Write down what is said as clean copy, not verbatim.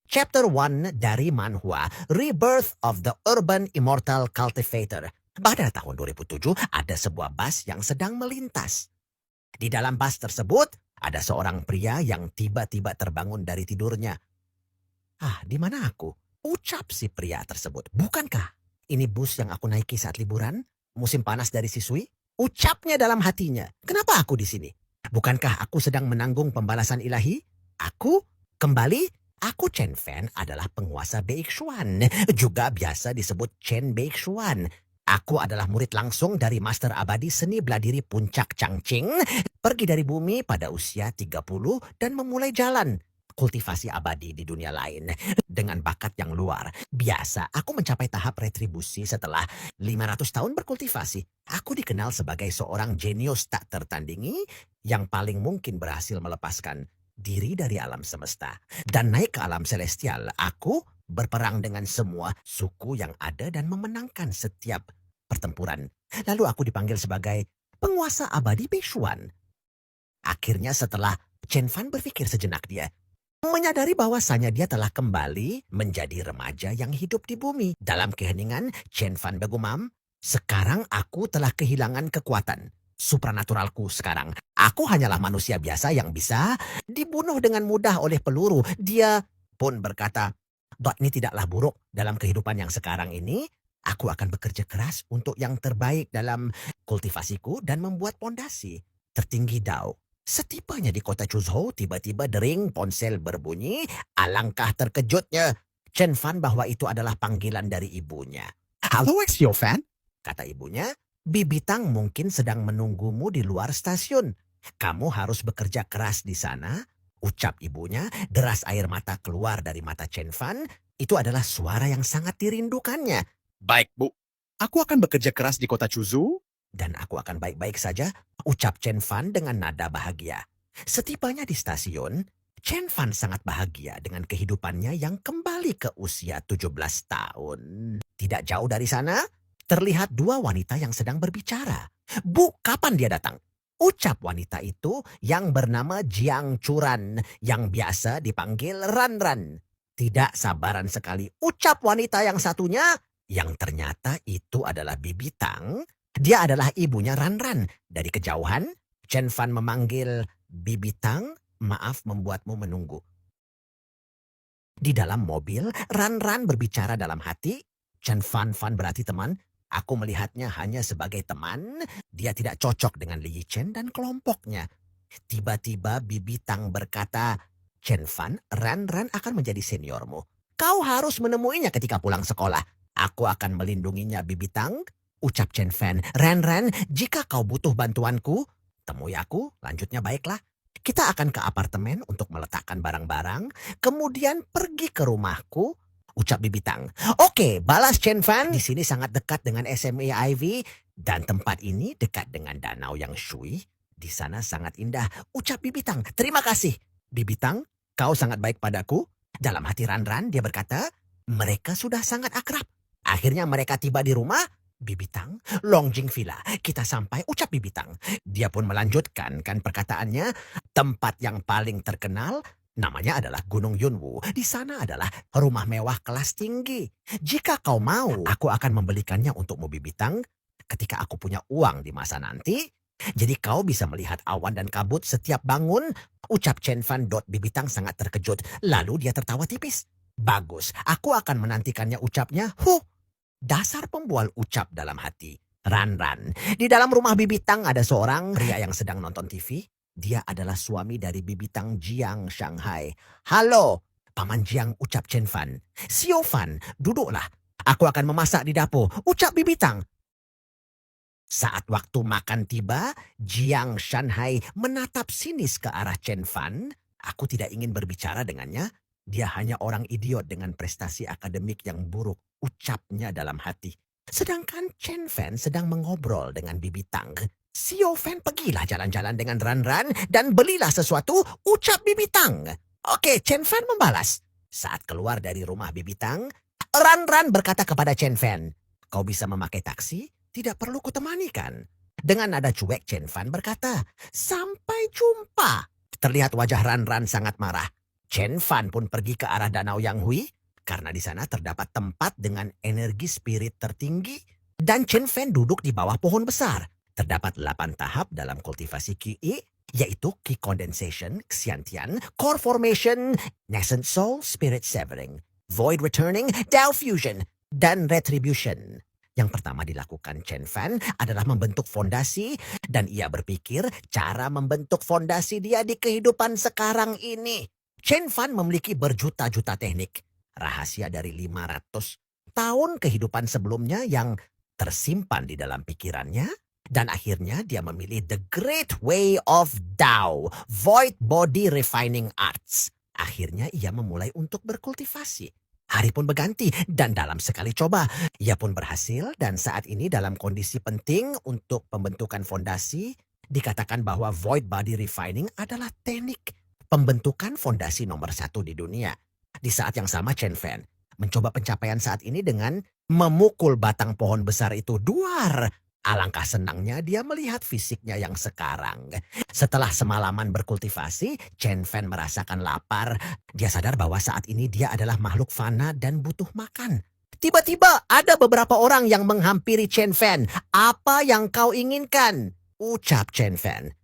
Chapter 1 dari manhwa Rebirth of the Urban Immortal Cultivator. Pada tahun 2007, ada sebuah bus yang sedang melintas. Di dalam bus tersebut, ada seorang pria yang tiba-tiba terbangun dari tidurnya. Di mana aku? Ucap si pria tersebut. Bukankah ini bus yang aku naiki saat liburan? Musim panas dari Sisui? Ucapnya dalam hatinya. Kenapa aku di sini? Bukankah aku sedang menanggung pembalasan ilahi? Aku kembali? Aku Chen Fan adalah penguasa Beixuan, juga biasa disebut Chen Beixuan. Aku adalah murid langsung dari Master Abadi Seni Beladiri Puncak Changqing, pergi dari bumi pada usia 30 dan memulai jalan kultivasi abadi di dunia lain dengan bakat yang luar biasa. Aku mencapai tahap retribusi setelah 500 tahun berkultivasi. Aku dikenal sebagai seorang jenius tak tertandingi yang paling mungkin berhasil melepaskan diri dari alam semesta dan naik ke alam celestial. Aku berperang dengan semua suku yang ada dan memenangkan setiap pertempuran. Lalu aku dipanggil sebagai penguasa abadi Beixuan. Akhirnya setelah Chen Fan berpikir sejenak, dia menyadari bahwasanya dia telah kembali menjadi remaja yang hidup di bumi. Dalam keheningan, Chen Fan bergumam, "Sekarang aku telah kehilangan kekuatan supranaturalku sekarang. Aku hanyalah manusia biasa yang bisa dibunuh dengan mudah oleh peluru." Dia pun berkata, "Ini tidaklah buruk dalam kehidupan yang sekarang ini. Aku akan bekerja keras untuk yang terbaik dalam kultivasiku dan membuat pondasi tertinggi Dao." Setibanya di kota Chuzhou, tiba-tiba dering ponsel berbunyi. Alangkah terkejutnya Chen Fan bahwa itu adalah panggilan dari ibunya. "Halo, Xio Fan," kata ibunya. "Bibi Tang mungkin sedang menunggumu di luar stasiun. Kamu harus bekerja keras di sana," ucap ibunya. Deras air mata keluar dari mata Chen Fan. Itu adalah suara yang sangat dirindukannya. "Baik, Bu. Aku akan bekerja keras di kota Chuzhou." "Dan aku akan baik-baik saja," ucap Chen Fan dengan nada bahagia. Setibanya di stasiun, Chen Fan sangat bahagia dengan kehidupannya yang kembali ke usia 17 tahun. Tidak jauh dari sana, terlihat dua wanita yang sedang berbicara. "Bu, kapan dia datang?" ucap wanita itu yang bernama Jiang Churan, yang biasa dipanggil Ran Ran. "Tidak sabaran sekali," ucap wanita yang satunya, yang ternyata itu adalah Bibi Tang. Dia adalah ibunya Ran Ran. Dari kejauhan, Chen Fan memanggil, "Bibi Tang, maaf membuatmu menunggu." Di dalam mobil, Ran Ran berbicara dalam hati. Chen Fan berarti teman. Aku melihatnya hanya sebagai teman. Dia tidak cocok dengan Li Yichen dan kelompoknya. Tiba-tiba Bibi Tang berkata, "Chen Fan, Ran Ran akan menjadi seniormu. Kau harus menemuinya ketika pulang sekolah." "Aku akan melindunginya, Bibi Tang," ucap Chen Fan. "Ran Ran, jika kau butuh bantuanku, temui aku." Lanjutnya, "Baiklah. Kita akan ke apartemen untuk meletakkan barang-barang, kemudian pergi ke rumahku," ucap Bibi Tang. "Oke," balas Chen Fan. "Di sini sangat dekat dengan SMA Ivy dan tempat ini dekat dengan danau yang Shui. Di sana sangat indah," ucap Bibi Tang. "Terima kasih, Bibi Tang. Kau sangat baik padaku." Dalam hati Ran Ran, dia berkata, mereka sudah sangat akrab. Akhirnya mereka tiba di rumah Bibi Tang, Longjing Villa. "Kita sampai," ucap Bibi Tang. Dia pun melanjutkan perkataannya. "Tempat yang paling terkenal namanya adalah Gunung Yunwu. Di sana adalah rumah mewah kelas tinggi. Jika kau mau, aku akan membelikannya untukmu, Bibi Tang, ketika aku punya uang di masa nanti. Jadi kau bisa melihat awan dan kabut setiap bangun," ucap Chen Fan. Bibi Tang sangat terkejut. Lalu dia tertawa tipis. "Bagus, aku akan menantikannya," ucapnya. Dasar pembual, ucap dalam hati Ran Ran. Di dalam rumah Bibi Tang ada seorang pria yang sedang nonton TV. Dia adalah suami dari Bibi Tang, Jiang Shanghai. "Halo, Paman Jiang," ucap Chen Fan. "Xiao Fan, duduklah. Aku akan memasak di dapur," ucap Bibi Tang. Saat waktu makan tiba, Jiang Shanghai menatap sinis ke arah Chen Fan. Aku tidak ingin berbicara dengannya. Dia hanya orang idiot dengan prestasi akademik yang buruk, ucapnya dalam hati. Sedangkan Chen Fan sedang mengobrol dengan Bibi Tang. "Xiao Fan, pergilah jalan-jalan dengan Ran Ran dan belilah sesuatu," ucap Bibi Tang. "Oke," Chen Fan membalas. Saat keluar dari rumah Bibi Tang, Ran Ran berkata kepada Chen Fan, "Kau bisa memakai taksi? Tidak perlu kutemani kan?" Dengan nada cuek, Chen Fan berkata, "Sampai jumpa." Terlihat wajah Ran Ran sangat marah. Chen Fan pun pergi ke arah Danau Yanghui karena di sana terdapat tempat dengan energi spirit tertinggi. Dan Chen Fan duduk di bawah pohon besar. Terdapat 8 tahap dalam kultivasi Qi, yaitu Qi Condensation, Xiantian, Core Formation, Nascent Soul, Spirit Severing, Void Returning, Tao Fusion, dan Retribution. Yang pertama dilakukan Chen Fan adalah membentuk fondasi, dan ia berpikir cara membentuk fondasi dia di kehidupan sekarang ini. Chen Fan memiliki berjuta-juta teknik, rahasia dari 500 tahun kehidupan sebelumnya yang tersimpan di dalam pikirannya, dan akhirnya dia memilih The Great Way of Tao, Void Body Refining Arts. Akhirnya ia memulai untuk berkultivasi. Hari pun berganti dan dalam sekali coba, ia pun berhasil dan saat ini dalam kondisi penting untuk pembentukan fondasi, dikatakan bahwa Void Body Refining adalah teknik pembentukan fondasi nomor 1 di dunia. Di saat yang sama Chen Fan mencoba pencapaian saat ini dengan memukul batang pohon besar itu duar. Alangkah senangnya dia melihat fisiknya yang sekarang. Setelah semalaman berkultivasi, Chen Fan merasakan lapar. Dia sadar bahwa saat ini dia adalah makhluk fana dan butuh makan. Tiba-tiba ada beberapa orang yang menghampiri Chen Fan. Apa yang kau inginkan? Ucap Chen Fan.